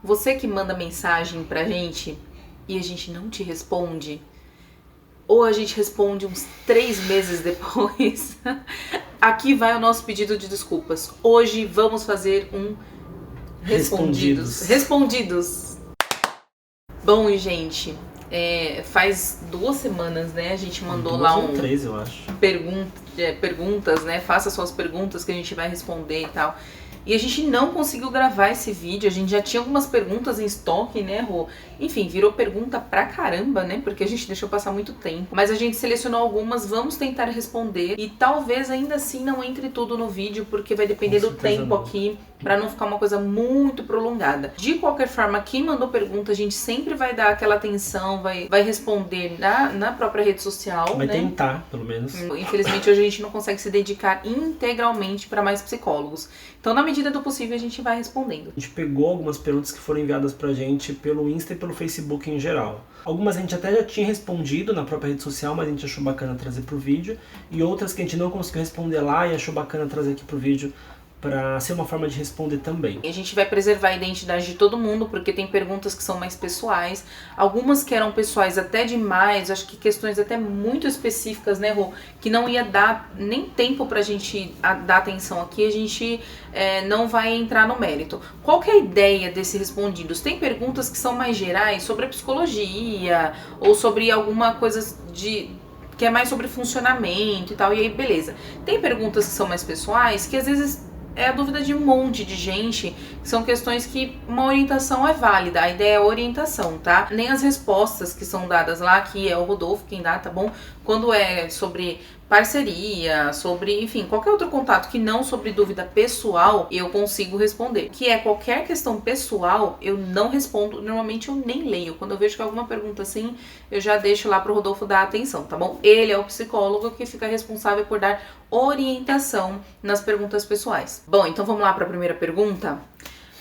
Você que manda mensagem pra gente e a gente não te responde, ou a gente responde uns 3 meses depois, aqui vai o nosso pedido de desculpas. Hoje vamos fazer um Respondidos. Bom, e gente, faz 2 semanas, né? A gente mandou lá 3, eu acho. Perguntas, né? Faça suas perguntas que a gente vai responder e tal. E a gente não conseguiu gravar esse vídeo, a gente já tinha algumas perguntas em estoque, né, Rô? Enfim, virou pergunta pra caramba, né? Porque a gente deixou passar muito tempo. Mas a gente selecionou algumas, vamos tentar responder. E talvez ainda assim não entre tudo no vídeo, porque vai depender do tempo aqui, pra não ficar uma coisa muito prolongada. De qualquer forma, quem mandou pergunta, a gente sempre vai dar aquela atenção, vai responder na própria rede social, vai né? tentar, pelo menos. Infelizmente, hoje a gente não consegue se dedicar integralmente pra mais psicólogos. Então, na medida do possível, a gente vai respondendo. A gente pegou algumas perguntas que foram enviadas pra gente pelo Insta e pelo Facebook em geral. Algumas a gente até já tinha respondido na própria rede social, mas a gente achou bacana trazer pro vídeo. E outras que a gente não conseguiu responder lá e achou bacana trazer aqui pro vídeo, para ser uma forma de responder também. A gente vai preservar a identidade de todo mundo, porque tem perguntas que são mais pessoais, algumas que eram pessoais até demais, acho que questões até muito específicas, né, Rô, que não ia dar nem tempo pra gente dar atenção aqui, a gente não vai entrar no mérito. Qual que é a ideia desse Respondidos? Tem perguntas que são mais gerais, sobre a psicologia, ou sobre alguma coisa que é mais sobre funcionamento e tal, e aí beleza. Tem perguntas que são mais pessoais, que às vezes é a dúvida de um monte de gente, que são questões que uma orientação é válida, a ideia é orientação, tá? Nem as respostas que são dadas lá, que é o Rodolfo quem dá, tá bom? Quando é sobre parceria, sobre, enfim, qualquer outro contato que não sobre dúvida pessoal, eu consigo responder. Que é qualquer questão pessoal, eu não respondo, normalmente eu nem leio. Quando eu vejo que é alguma pergunta assim, eu já deixo lá pro Rodolfo dar atenção, tá bom? Ele é o psicólogo que fica responsável por dar orientação nas perguntas pessoais. Bom, então vamos lá para a primeira pergunta.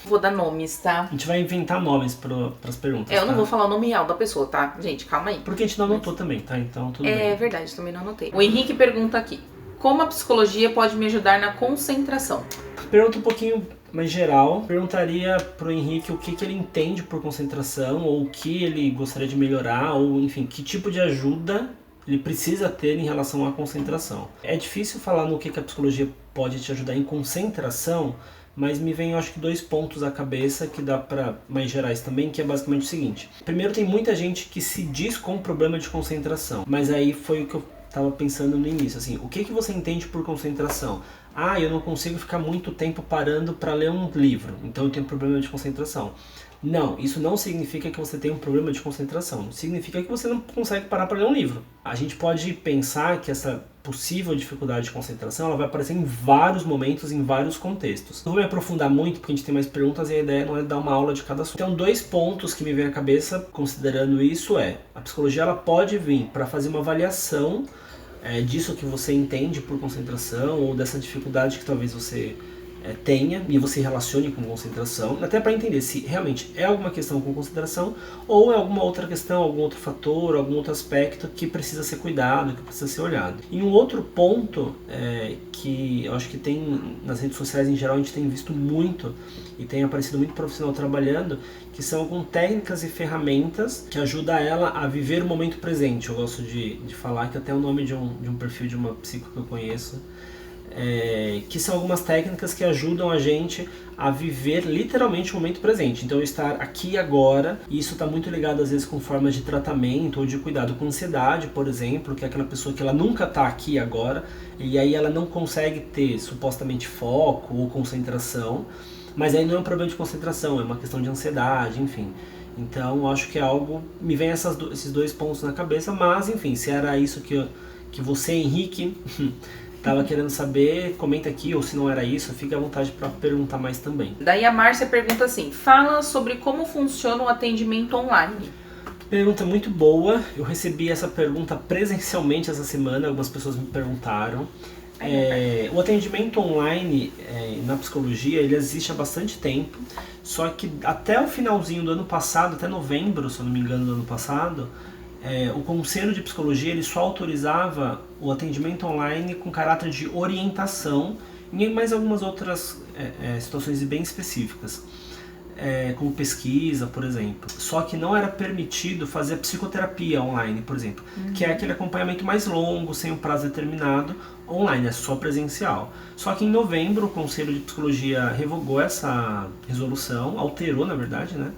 Vou dar nomes, tá? A gente vai inventar nomes pras perguntas. Eu não vou falar o nome real da pessoa, tá? Gente, calma aí. Porque a gente não anotou também, tá? Então tudo bem. É verdade, também não anotei. O Henrique pergunta aqui: como a psicologia pode me ajudar na concentração? Pergunta um pouquinho mais geral. Perguntaria pro Henrique o que ele entende por concentração, ou o que ele gostaria de melhorar, ou enfim, que tipo de ajuda ele precisa ter em relação à concentração. É difícil falar no que a psicologia pode te ajudar em concentração, mas me vem, eu acho que 2 pontos à cabeça que dá para mais gerais também, que é basicamente o seguinte. Primeiro, tem muita gente que se diz com problema de concentração, mas aí foi o que eu estava pensando no início, assim, o que você entende por concentração? Ah, eu não consigo ficar muito tempo parando para ler um livro, então eu tenho problema de concentração. Não, isso não significa que você tem um problema de concentração, significa que você não consegue parar para ler um livro. A gente pode pensar que essa possível dificuldade de concentração ela vai aparecer em vários momentos, em vários contextos. Não vou me aprofundar muito porque a gente tem mais perguntas e a ideia não é dar uma aula de cada assunto. Então 2 pontos que me vêm à cabeça considerando isso a psicologia ela pode vir para fazer uma avaliação disso que você entende por concentração ou dessa dificuldade que talvez você tenha e você relacione com concentração, até para entender se realmente é alguma questão com concentração ou é alguma outra questão, algum outro fator, algum outro aspecto que precisa ser cuidado, que precisa ser olhado. E um outro ponto que eu acho que tem nas redes sociais em geral, a gente tem visto muito e tem aparecido muito profissional trabalhando, que são algumas técnicas e ferramentas que ajudam ela a viver o momento presente. Eu gosto de falar que até é o nome de um perfil de uma psico que eu conheço, que são algumas técnicas que ajudam a gente a viver literalmente o momento presente. Então estar aqui e agora, e isso está muito ligado às vezes com formas de tratamento ou de cuidado com ansiedade, por exemplo, que é aquela pessoa que ela nunca está aqui e agora, e aí ela não consegue ter supostamente foco ou concentração, mas aí não é um problema de concentração, é uma questão de ansiedade, enfim. Então eu acho que é algo, me vem esses 2 pontos na cabeça, mas enfim, se era isso que você, Henrique, estava querendo saber, comenta aqui, ou se não era isso, fique à vontade para perguntar mais também. Daí a Márcia pergunta assim: fala sobre como funciona o atendimento online. Pergunta muito boa, eu recebi essa pergunta presencialmente essa semana, algumas pessoas me perguntaram. O atendimento online na psicologia, ele existe há bastante tempo, só que até o finalzinho do ano passado, até novembro, se eu não me engano, do ano passado, o Conselho de Psicologia ele só autorizava o atendimento online com caráter de orientação e mais algumas outras situações bem específicas. como pesquisa, por exemplo. Só que não era permitido fazer psicoterapia online, por exemplo, que é aquele acompanhamento mais longo, sem um prazo determinado, online, é só presencial. Só que em novembro o Conselho de Psicologia revogou essa resolução, alterou na verdade, né?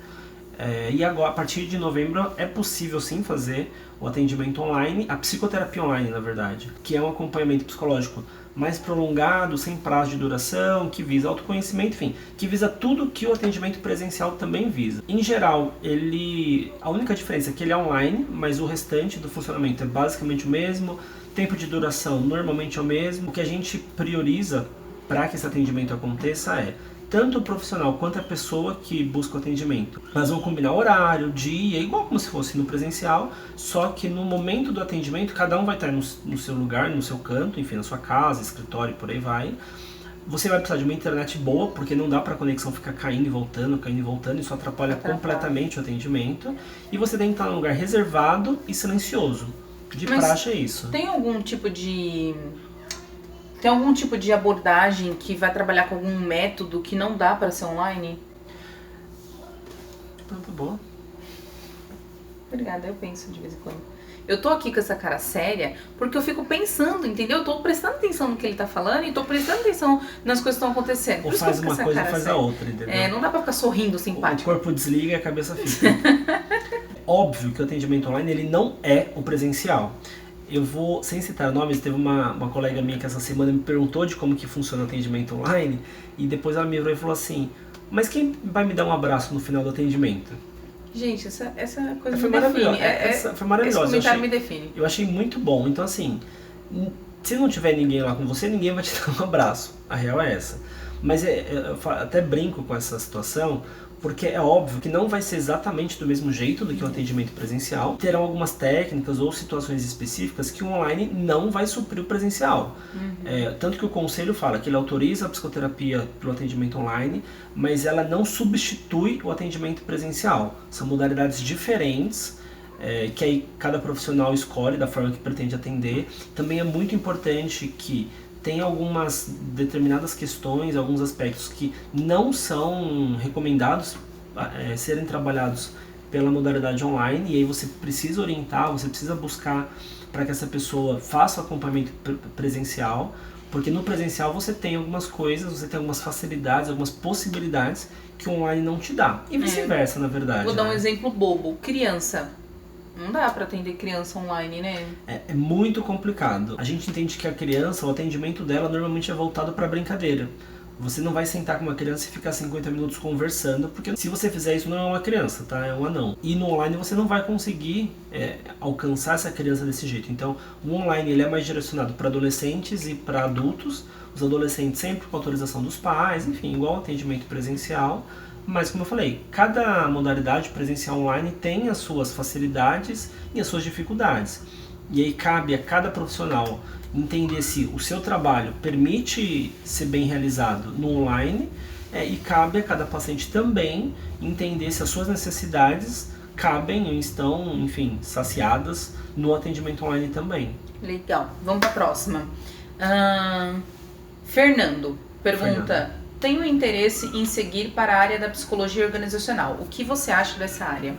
E agora, a partir de novembro, é possível sim fazer o atendimento online, a psicoterapia online, na verdade, que é um acompanhamento psicológico mais prolongado, sem prazo de duração, que visa autoconhecimento, enfim, que visa tudo que o atendimento presencial também visa. Em geral, a única diferença é que ele é online, mas o restante do funcionamento é basicamente o mesmo, tempo de duração normalmente é o mesmo. O que a gente prioriza para que esse atendimento aconteça é tanto o profissional quanto a pessoa que busca o atendimento. Mas vão combinar horário, dia, igual como se fosse no presencial, só que no momento do atendimento, cada um vai estar no seu lugar, no seu canto, enfim, na sua casa, escritório, por aí vai. Você vai precisar de uma internet boa, porque não dá para a conexão ficar caindo e voltando, isso atrapalha completamente o atendimento. E você tem que estar num lugar reservado e silencioso. De praxe é isso. Tem algum tipo de abordagem que vai trabalhar com algum método que não dá para ser online? Muito boa. Obrigada, eu penso de vez em quando. Eu tô aqui com essa cara séria porque eu fico pensando, entendeu? Eu tô prestando atenção no que ele tá falando e tô prestando atenção nas coisas que estão acontecendo. Ou faz uma coisa ou faz a outra, entendeu? Não dá pra ficar sorrindo simpático. O corpo desliga e a cabeça fica. Óbvio que o atendimento online ele não é o presencial. Eu vou, sem citar nomes, teve uma colega minha que essa semana me perguntou de como que funciona o atendimento online e depois ela me virou e falou assim, mas quem vai me dar um abraço no final do atendimento? Gente, essa coisa foi me define. Foi maravilhosa. Esse comentário me define. Eu achei muito bom. Então assim, se não tiver ninguém lá com você, ninguém vai te dar um abraço. A real é essa. Mas eu até brinco com essa situação, porque é óbvio que não vai ser exatamente do mesmo jeito do que o atendimento presencial. Terão algumas técnicas ou situações específicas que o online não vai suprir o presencial. Tanto que o conselho fala que ele autoriza a psicoterapia pelo atendimento online, mas ela não substitui o atendimento presencial. São modalidades diferentes, que aí cada profissional escolhe da forma que pretende atender. Também é muito importante que tem algumas determinadas questões, alguns aspectos que não são recomendados serem trabalhados pela modalidade online, e aí você precisa orientar, você precisa buscar para que essa pessoa faça o acompanhamento presencial, porque no presencial você tem algumas coisas, você tem algumas facilidades, algumas possibilidades que o online não te dá, e vice-versa, na verdade. Vou dar um exemplo bobo, criança. Não dá pra atender criança online, né? É muito complicado. A gente entende que a criança, o atendimento dela normalmente é voltado pra brincadeira. Você não vai sentar com uma criança e ficar 50 minutos conversando, porque se você fizer isso não é uma criança, tá? É um anão. E no online você não vai conseguir alcançar essa criança desse jeito. Então o online ele é mais direcionado para adolescentes e para adultos. Os adolescentes sempre com autorização dos pais, enfim, igual ao atendimento presencial. Mas como eu falei, cada modalidade presencial online tem as suas facilidades e as suas dificuldades. E aí cabe a cada profissional entender se o seu trabalho permite ser bem realizado no online, e cabe a cada paciente também entender se as suas necessidades cabem ou estão, enfim, saciadas no atendimento online também. Legal, vamos para a próxima. Fernando pergunta... Tenho interesse em seguir para a área da psicologia organizacional. O que você acha dessa área?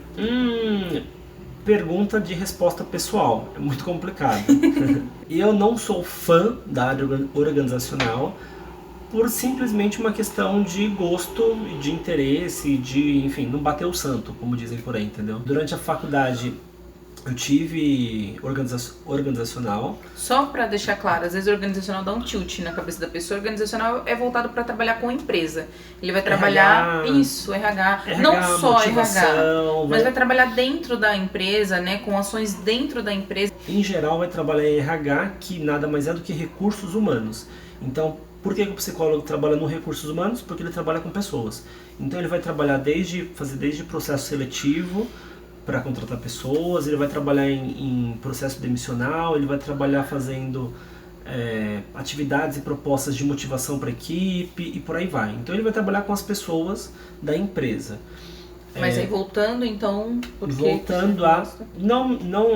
Pergunta de resposta pessoal. É muito complicado. Eu não sou fã da área organizacional por simplesmente uma questão de gosto, de interesse, de, enfim, não bater o santo, como dizem por aí, entendeu? Durante a faculdade eu tive organizacional. Só pra deixar claro, às vezes o organizacional dá um tilt na cabeça da pessoa. O organizacional é voltado pra trabalhar com a empresa. Ele vai trabalhar RH, não só RH, mas vai trabalhar dentro da empresa, né, com ações dentro da empresa. Em geral vai trabalhar em RH, que nada mais é do que recursos humanos. Então, por que o psicólogo trabalha no recursos humanos? Porque ele trabalha com pessoas. Então ele vai trabalhar fazer desde processo seletivo, para contratar pessoas, ele vai trabalhar em processo demissional, ele vai trabalhar fazendo atividades e propostas de motivação para a equipe e por aí vai. Então ele vai trabalhar com as pessoas da empresa. Mas aí voltando então... Voltando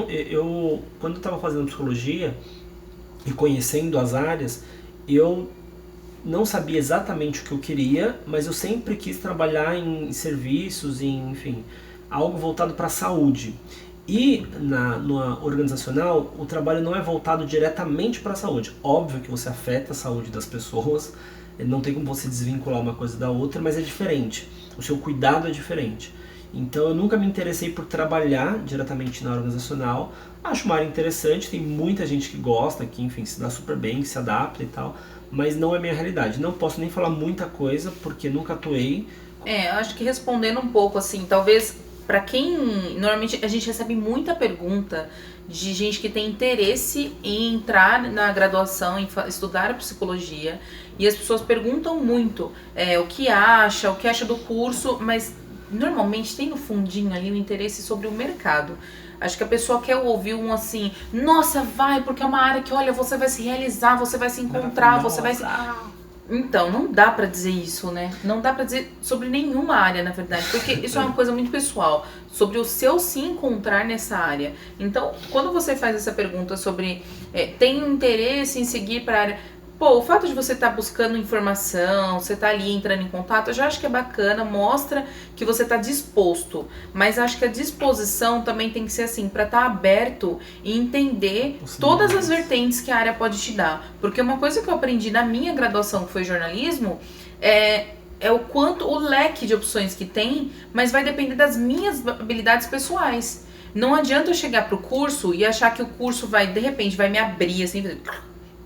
eu quando eu estava fazendo psicologia e conhecendo as áreas, eu não sabia exatamente o que eu queria, mas eu sempre quis trabalhar em serviços, enfim, algo voltado para a saúde. E no organizacional, o trabalho não é voltado diretamente para a saúde. Óbvio que você afeta a saúde das pessoas, não tem como você desvincular uma coisa da outra, mas é diferente. O seu cuidado é diferente. Então eu nunca me interessei por trabalhar diretamente na organizacional. Acho uma área interessante, tem muita gente que gosta, que enfim, se dá super bem, que se adapta e tal, mas não é minha realidade. Não posso nem falar muita coisa, porque nunca atuei. Acho que respondendo um pouco assim, talvez para quem... Normalmente a gente recebe muita pergunta de gente que tem interesse em entrar na graduação, em estudar psicologia, e as pessoas perguntam muito o que acha do curso, mas normalmente tem no fundinho ali o interesse sobre o mercado. Acho que a pessoa quer ouvir um assim, nossa, vai, porque é uma área que, olha, você vai se realizar, você vai se encontrar, você vai se... Então, não dá pra dizer isso, né? Não dá pra dizer sobre nenhuma área, na verdade, porque isso é uma coisa muito pessoal, sobre o seu se encontrar nessa área. Então, quando você faz essa pergunta sobre tem interesse em seguir pra área... Pô, o fato de você estar buscando informação, você tá ali entrando em contato, eu já acho que é bacana, mostra que você tá disposto. Mas acho que a disposição também tem que ser assim, para estar aberto e entender todas as vertentes que a área pode te dar. Porque uma coisa que eu aprendi na minha graduação, que foi jornalismo, é o quanto, o leque de opções que tem, mas vai depender das minhas habilidades pessoais. Não adianta eu chegar pro curso e achar que o curso vai, de repente, vai me abrir assim,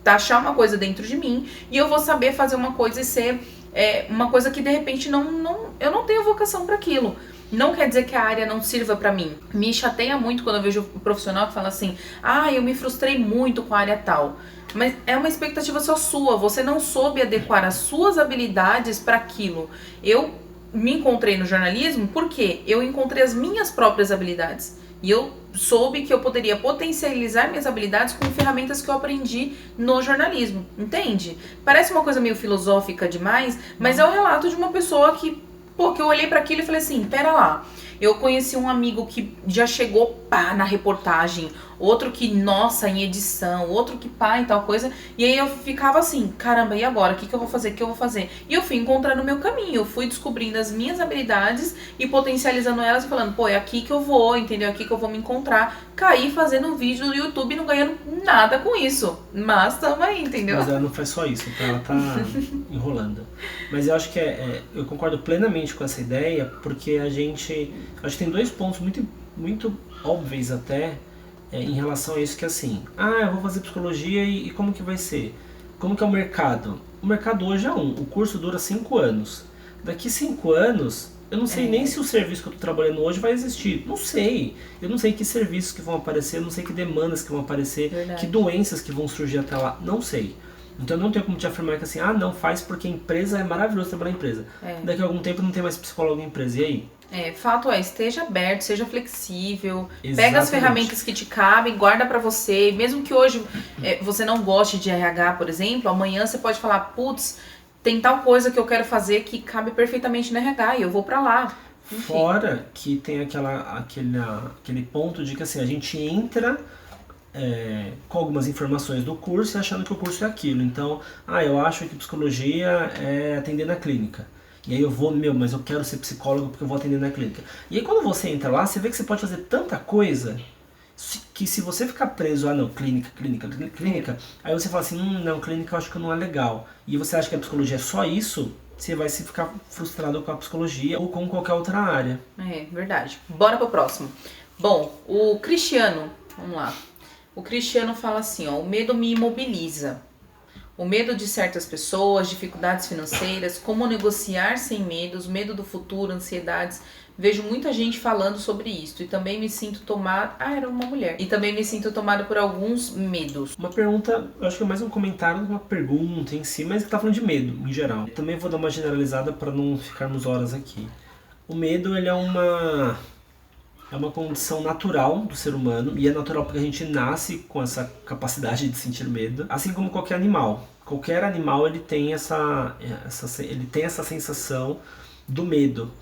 taxar uma coisa dentro de mim e eu vou saber fazer uma coisa e ser uma coisa que de repente eu não tenho vocação para aquilo. Não quer dizer que a área não sirva para mim. Me chateia muito quando eu vejo um profissional que fala assim, eu me frustrei muito com a área tal. Mas é uma expectativa só sua, você não soube adequar as suas habilidades para aquilo. Eu me encontrei no jornalismo porque eu encontrei as minhas próprias habilidades. E eu soube que eu poderia potencializar minhas habilidades com ferramentas que eu aprendi no jornalismo, entende? Parece uma coisa meio filosófica demais, mas é o relato de uma pessoa que eu olhei para aquilo e falei assim, pera lá, eu conheci um amigo que já chegou na reportagem, outro que, nossa, em edição, outro que e tal coisa, e aí eu ficava assim, caramba, e agora? O que eu vou fazer? O que eu vou fazer? E eu fui encontrando o meu caminho, eu fui descobrindo as minhas habilidades e potencializando elas e falando, é aqui que eu vou, entendeu? É aqui que eu vou me encontrar. Caí fazendo um vídeo no YouTube não ganhando nada com isso, mas tamo aí, entendeu? Mas ela não faz só isso, ela tá enrolando. Mas eu acho que eu concordo plenamente com essa ideia, porque acho que tem dois pontos muito óbvios até, em relação a isso, que é assim, eu vou fazer psicologia e como que vai ser? Como que é o mercado? O mercado hoje o curso dura 5 anos. Daqui 5 anos, eu não sei nem se o serviço que eu estou trabalhando hoje vai existir. Não sei. Eu não sei que serviços que vão aparecer, eu não sei que demandas que vão aparecer, que doenças que vão surgir até lá. Não sei. Então eu não tenho como te afirmar que assim, não faz porque a empresa é maravilhoso trabalhar em empresa. Daqui a algum tempo não tem mais psicólogo em empresa. E aí? Fato esteja aberto, seja flexível, Exatamente. Pega as ferramentas que te cabem, guarda pra você, mesmo que hoje você não goste de RH, por exemplo, amanhã você pode falar, putz, tem tal coisa que eu quero fazer que cabe perfeitamente no RH e eu vou pra lá. Enfim. Fora que tem aquele ponto de que assim, a gente entra com algumas informações do curso e achando que o curso é aquilo. Então, eu acho que psicologia é atender na clínica. E aí eu vou, mas eu quero ser psicólogo porque eu vou atender na clínica. E aí quando você entra lá, você vê que você pode fazer tanta coisa que se você ficar preso, clínica, aí você fala assim, não, clínica eu acho que não é legal. E você acha que a psicologia é só isso, você vai se ficar frustrado com a psicologia ou com qualquer outra área. Verdade. Bora pro próximo. Bom, o Cristiano, vamos lá. O Cristiano fala assim, o medo me imobiliza. O medo de certas pessoas, dificuldades financeiras, como negociar sem medos, medo do futuro, ansiedades. Vejo muita gente falando sobre isso e também me sinto tomada... era uma mulher. E também me sinto tomada por alguns medos. Uma pergunta, eu acho que é mais um comentário do que uma pergunta em si, mas que tá falando de medo, em geral. Eu também vou dar uma generalizada para não ficarmos horas aqui. O medo, ele é uma condição natural do ser humano, e é natural porque a gente nasce com essa capacidade de sentir medo, assim como qualquer animal. Qualquer animal ele tem essa sensação do medo.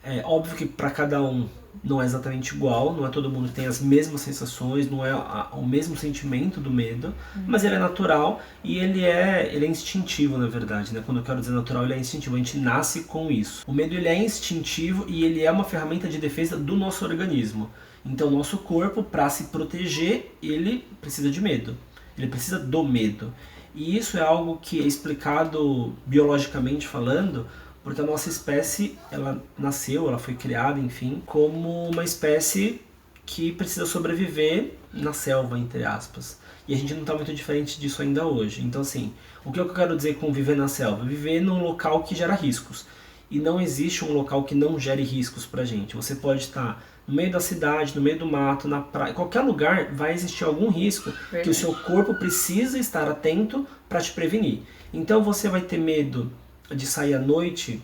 É óbvio que para cada um não é exatamente igual, não é todo mundo que tem as mesmas sensações, não é o mesmo sentimento do medo, mas ele é natural e ele é instintivo, na verdade, né? Quando eu quero dizer natural, ele é instintivo, a gente nasce com isso. O medo ele é instintivo e ele é uma ferramenta de defesa do nosso organismo. Então, o nosso corpo, para se proteger, ele precisa de medo, ele precisa do medo. E isso é algo que é explicado biologicamente falando, porque a nossa espécie, ela nasceu, ela foi criada, enfim, como uma espécie que precisa sobreviver na selva, entre aspas. E a gente não está muito diferente disso ainda hoje. Então, assim, o que eu quero dizer com viver na selva? Viver num local que gera riscos. E não existe um local que não gere riscos pra gente. Você pode estar no meio da cidade, no meio do mato, na praia, em qualquer lugar vai existir algum risco que o seu corpo precisa estar atento para te prevenir. Então você vai ter medo de sair à noite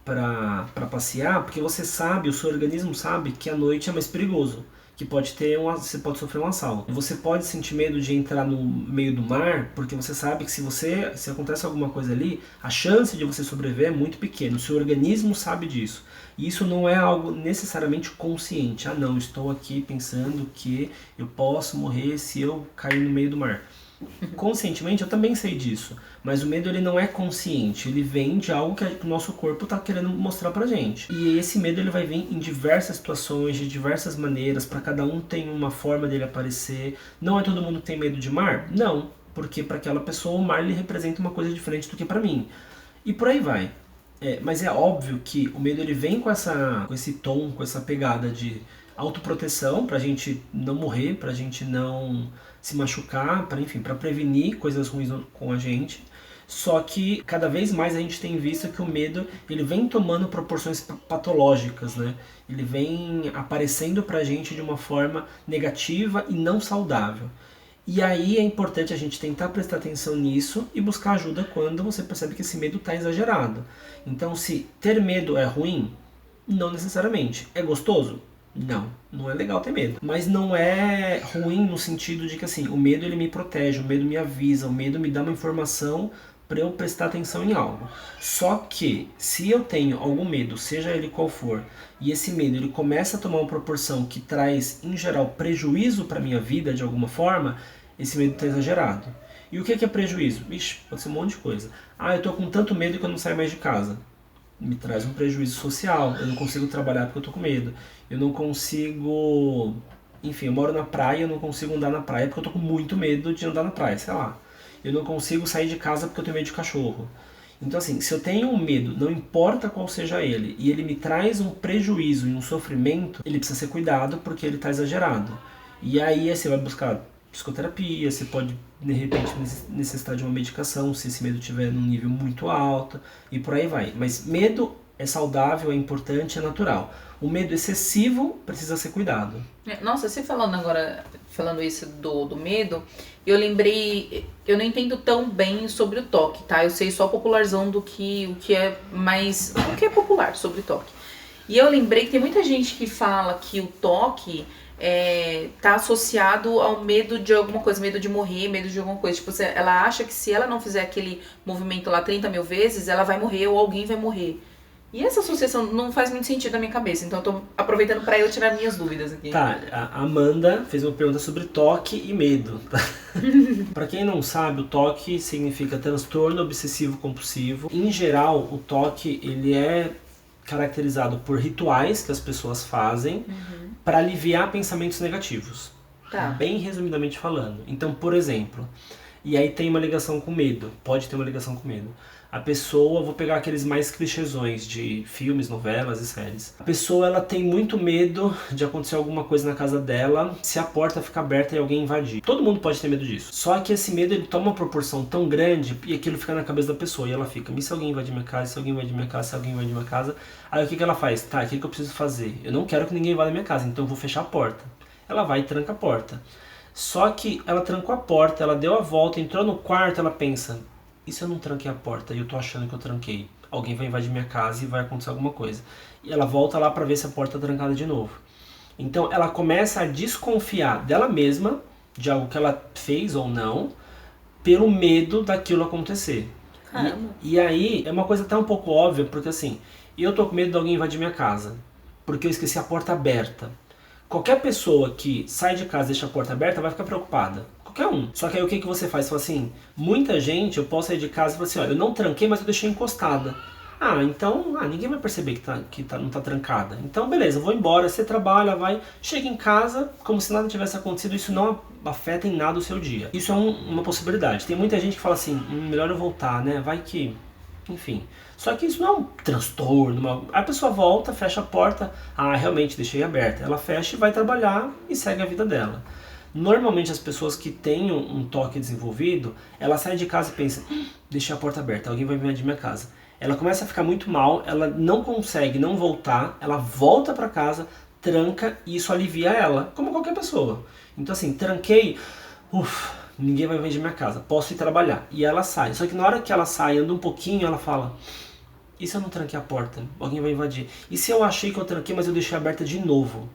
para passear, porque você sabe, o seu organismo sabe que a noite é mais perigoso, que você pode sofrer um assalto. Você pode sentir medo de entrar no meio do mar, porque você sabe que se acontece alguma coisa ali, a chance de você sobreviver é muito pequena. O seu organismo sabe disso. E isso não é algo necessariamente consciente. Ah, não, estou aqui pensando que eu posso morrer se eu cair no meio do mar. Conscientemente eu também sei disso, mas o medo ele não é consciente, ele vem de algo que o nosso corpo está querendo mostrar pra gente. E esse medo ele vai vir em diversas situações, de diversas maneiras, para cada um tem uma forma dele aparecer. Não é todo mundo que tem medo de mar? Não, porque para aquela pessoa o mar ele representa uma coisa diferente do que para mim. E por aí vai. Mas é óbvio que o medo ele vem com esse tom, com essa pegada de autoproteção, pra gente não morrer, pra gente não se machucar, para prevenir coisas ruins com a gente. Só que cada vez mais a gente tem visto que o medo ele vem tomando proporções patológicas, né? Ele vem aparecendo pra gente de uma forma negativa e não saudável. E aí é importante a gente tentar prestar atenção nisso e buscar ajuda quando você percebe que esse medo está exagerado. Então, se ter medo é ruim, não necessariamente. É gostoso? Não, não é legal ter medo. Mas não é ruim no sentido de que assim, o medo ele me protege, o medo me avisa, o medo me dá uma informação para eu prestar atenção em algo. Só que se eu tenho algum medo, seja ele qual for, e esse medo ele começa a tomar uma proporção que traz, em geral, prejuízo para minha vida de alguma forma, esse medo está exagerado. E o que é prejuízo? Ixi, pode ser um monte de coisa. Ah, eu tô com tanto medo que eu não saio mais de casa. Me traz um prejuízo social, eu não consigo trabalhar porque eu tô com medo. Eu não consigo... Enfim, eu moro na praia, eu não consigo andar na praia porque eu tô com muito medo de andar na praia, sei lá. Eu não consigo sair de casa porque eu tenho medo de cachorro. Então assim, se eu tenho um medo, não importa qual seja ele, e ele me traz um prejuízo e um sofrimento, ele precisa ser cuidado porque ele está exagerado. E aí você vai buscar psicoterapia, você pode de repente necessitar de uma medicação se esse medo estiver num nível muito alto e por aí vai. Mas medo é saudável, é importante, é natural. O medo excessivo precisa ser cuidado. Nossa, você falando isso do medo, eu lembrei, eu não entendo tão bem sobre o toque, tá? Eu sei só popularzão o que é mais, o que é popular sobre toque. E eu lembrei que tem muita gente que fala que o toque tá associado ao medo de alguma coisa, medo de morrer, medo de alguma coisa. Tipo, ela acha que se ela não fizer aquele movimento lá 30 mil vezes, ela vai morrer ou alguém vai morrer. E essa associação não faz muito sentido na minha cabeça, então eu tô aproveitando pra eu tirar minhas dúvidas aqui. Tá, a Amanda fez uma pergunta sobre toque e medo. Pra quem não sabe, o toque significa transtorno obsessivo compulsivo. Em geral, o toque ele é caracterizado por rituais que as pessoas fazem para aliviar pensamentos negativos. Tá. Bem resumidamente falando. Então, por exemplo, e aí tem uma ligação com medo, pode ter uma ligação com medo. A pessoa, vou pegar aqueles mais clichêsões de filmes, novelas e séries. A pessoa ela tem muito medo de acontecer alguma coisa na casa dela se a porta ficar aberta e alguém invadir. Todo mundo pode ter medo disso. Só que esse medo ele toma uma proporção tão grande e aquilo fica na cabeça da pessoa. E ela fica, e se alguém invadir minha casa, se alguém invadir minha casa, se alguém invadir minha casa. Aí o que ela faz? Tá, o que eu preciso fazer? Eu não quero que ninguém vá na minha casa, então eu vou fechar a porta. Ela vai e tranca a porta. Só que ela trancou a porta, ela deu a volta, entrou no quarto, ela pensa... E se eu não tranquei a porta e eu tô achando que eu tranquei? Alguém vai invadir minha casa e vai acontecer alguma coisa. E ela volta lá pra ver se a porta tá trancada de novo. Então ela começa a desconfiar dela mesma, de algo que ela fez ou não, pelo medo daquilo acontecer. E aí é uma coisa até um pouco óbvia, porque assim, e eu tô com medo de alguém invadir minha casa, porque eu esqueci a porta aberta. Qualquer pessoa que sai de casa e deixa a porta aberta vai ficar preocupada. Qualquer um. Só que aí o que você faz? Você fala assim, muita gente, eu posso sair de casa e falar assim, olha, eu não tranquei, mas eu deixei encostada. Então, ninguém vai perceber que não tá trancada. Então, beleza, eu vou embora, você trabalha, vai, chega em casa, como se nada tivesse acontecido, isso não afeta em nada o seu dia. Isso é uma possibilidade. Tem muita gente que fala assim, melhor eu voltar, né? Vai que... Enfim. Só que isso não é um transtorno. A pessoa volta, fecha a porta, realmente deixei aberta. Ela fecha e vai trabalhar e segue a vida dela. Normalmente as pessoas que têm um toque desenvolvido, ela sai de casa e pensa, deixei a porta aberta, alguém vai invadir minha casa. Ela começa a ficar muito mal, ela não consegue não voltar, ela volta para casa, tranca e isso alivia ela, como qualquer pessoa. Então assim, tranquei, ninguém vai invadir minha casa, posso ir trabalhar. E ela sai, só que na hora que ela sai, anda um pouquinho, ela fala, e se eu não tranquei a porta? Alguém vai invadir. E se eu achei que eu tranquei, mas eu deixei aberta de novo?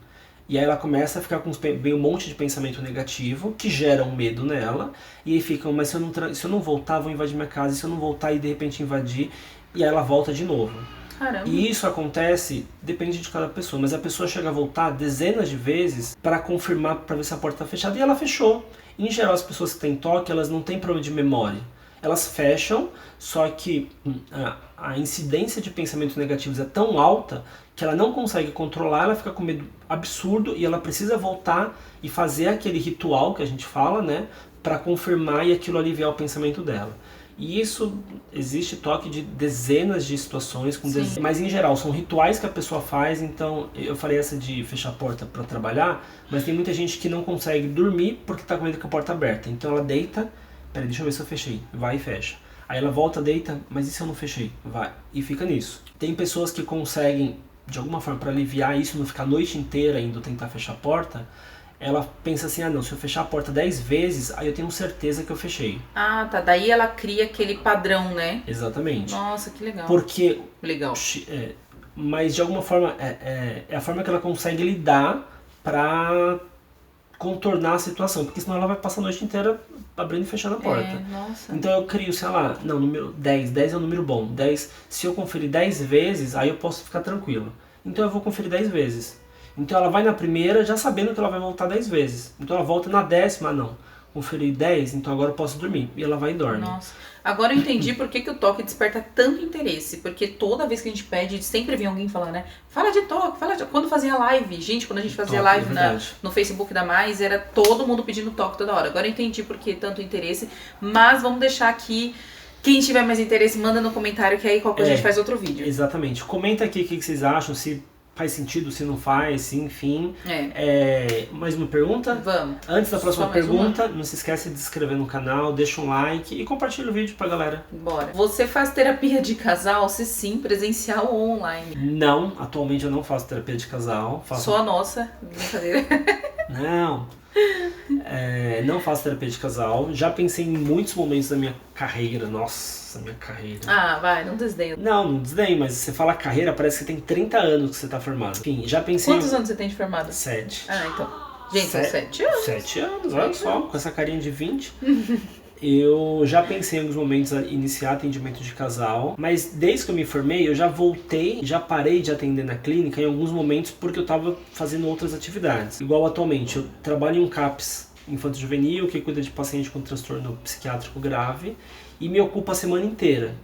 E aí ela começa a ficar vem um monte de pensamento negativo, que gera um medo nela, e aí ficam, mas se eu não voltar, vão invadir minha casa, e se eu não voltar e de repente invadir, e aí ela volta de novo. Caramba. E isso acontece, depende de cada pessoa, mas a pessoa chega a voltar dezenas de vezes para confirmar, para ver se a porta está fechada, e ela fechou. Em geral, as pessoas que têm toque, elas não têm problema de memória. Elas fecham, só que a incidência de pensamentos negativos é tão alta que ela não consegue controlar, ela fica com medo absurdo e ela precisa voltar e fazer aquele ritual que a gente fala, né, para confirmar e aquilo aliviar o pensamento dela. E isso, existe toque de dezenas de situações, mas em geral são rituais que a pessoa faz. Então eu falei essa de fechar a porta para trabalhar, mas tem muita gente que não consegue dormir porque está com medo com a porta aberta. Então ela deita, peraí, deixa eu ver se eu fechei, vai e fecha. Aí ela volta, deita, mas e se eu não fechei? Vai, e fica nisso. Tem pessoas que conseguem, de alguma forma, para aliviar isso, não ficar a noite inteira indo tentar fechar a porta, ela pensa assim, não, se eu fechar a porta 10 vezes, aí eu tenho certeza que eu fechei. Tá, daí ela cria aquele padrão, né? Exatamente. Nossa, que legal. Porque... Legal. Mas de alguma forma, é a forma que ela consegue lidar pra contornar a situação, porque senão ela vai passar a noite inteira abrindo e fechando a porta. Nossa. Então eu crio, sei lá, número 10 é um número bom. 10, se eu conferir 10 vezes, aí eu posso ficar tranquilo. Então eu vou conferir 10 vezes. Então ela vai na primeira já sabendo que ela vai voltar 10 vezes. Então ela volta na 10ª, não. Conferi 10, então agora eu posso dormir. E ela vai e dorme. Nossa. Agora eu entendi por que o toque desperta tanto interesse. Porque toda vez que a gente pede, sempre vem alguém falar, né? Fala de toque, fala de... Quando fazia live, gente, quando a gente fazia live no Facebook da Mais, era todo mundo pedindo toque toda hora. Agora eu entendi por que tanto interesse. Mas vamos deixar aqui... Quem tiver mais interesse, manda no comentário que aí qualquer coisa a gente faz outro vídeo. Exatamente. Comenta aqui o que vocês acham, se faz sentido, se não faz, enfim. Mais uma pergunta? Vamos. Antes da próxima pergunta, não se esquece de se inscrever no canal, deixa um like e compartilha o vídeo pra galera. Bora. Você faz terapia de casal, se sim, presencial ou online? Não, atualmente eu não faço terapia de casal. Só a nossa, brincadeira. Não. Não faço terapia de casal. Já pensei em muitos momentos da minha carreira. Nossa, minha carreira. Vai, não desdenho. Não desdenho, mas você fala carreira, parece que tem 30 anos que você tá formado. Enfim, já pensei... Quantos anos você tem de formado? 7. Então. Gente, são 7 anos. 7 anos, olha só, com essa carinha de 20. Eu já pensei em alguns momentos em iniciar atendimento de casal, mas desde que eu me formei, eu já voltei, já parei de atender na clínica em alguns momentos porque eu estava fazendo outras atividades. Igual atualmente, eu trabalho em um CAPS infanto-juvenil, que cuida de paciente com transtorno psiquiátrico grave, e me ocupa a semana inteira.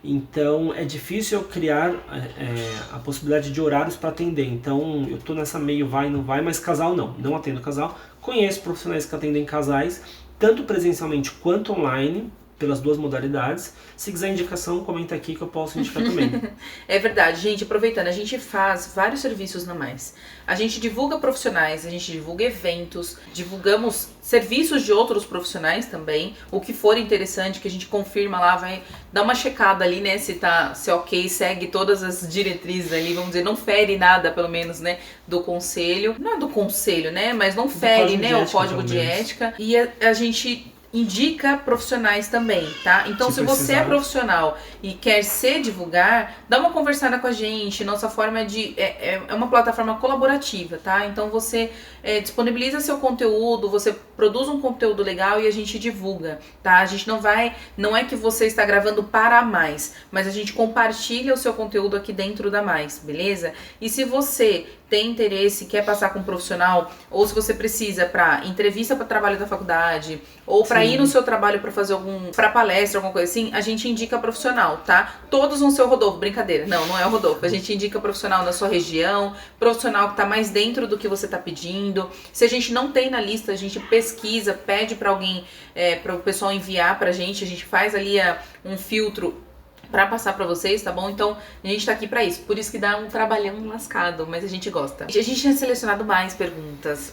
Então é difícil eu criar a possibilidade de horários para atender. Então eu tô nessa meio vai e não vai, mas casal não atendo casal. Conheço profissionais que atendem casais, tanto presencialmente quanto online, pelas duas modalidades. Se quiser indicação, comenta aqui que eu posso indicar também. É verdade, gente, aproveitando, a gente faz vários serviços na Mais. A gente divulga profissionais, a gente divulga eventos, divulgamos serviços de outros profissionais também. O que for interessante, que a gente confirma lá, vai dar uma checada ali, né, se é ok, segue todas as diretrizes ali, vamos dizer, não fere nada, pelo menos, né, do conselho. Não é do conselho, né, mas não fere, né, o código de ética. E a gente... indica profissionais também, tá? Então, se você é profissional e quer se divulgar, dá uma conversada com a gente. Nossa forma é uma plataforma colaborativa, tá? Então, você disponibiliza seu conteúdo, você produz um conteúdo legal e a gente divulga, tá? A gente não é que você está gravando para a Mais, mas a gente compartilha o seu conteúdo aqui dentro da Mais, beleza? E se você tem interesse, quer passar com um profissional, ou se você precisa para entrevista para trabalho da faculdade, ou para ir no seu trabalho para fazer para palestra, alguma coisa assim, a gente indica profissional, tá? Todos vão ser o Rodolfo, brincadeira. Não é o Rodolfo. A gente indica profissional na sua região, profissional que tá mais dentro do que você tá pedindo. Se a gente não tem na lista, a gente pesquisa, pede para alguém, para o pessoal enviar pra gente, a gente faz ali um filtro pra passar pra vocês, tá bom? Então, a gente tá aqui pra isso. Por isso que dá um trabalhão lascado, mas a gente gosta. A gente tinha selecionado mais perguntas.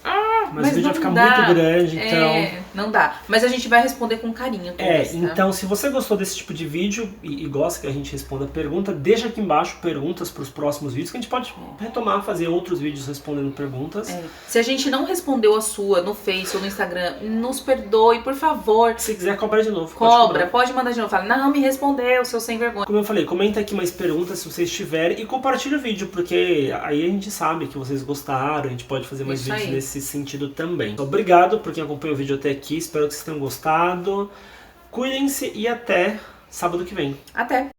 Mas o vídeo vai ficar muito grande, então... não dá. Mas a gente vai responder com carinho todas, tá? Então, se você gostou desse tipo de vídeo e gosta que a gente responda a pergunta, deixa aqui embaixo perguntas pros próximos vídeos, que a gente pode retomar, fazer outros vídeos respondendo perguntas. Se a gente não respondeu a sua no Face ou no Instagram, nos perdoe, por favor. Se quiser, cobra de novo. Pode mandar de novo. Fala, não me respondeu, seu sem vergonha. Como eu falei, comenta aqui mais perguntas se vocês tiverem e compartilha o vídeo, porque aí a gente sabe que vocês gostaram, a gente pode fazer mais vídeos nesse sentido também. Então, obrigado por quem acompanhou o vídeo até aqui, espero que vocês tenham gostado. Cuidem-se e até sábado que vem. Até!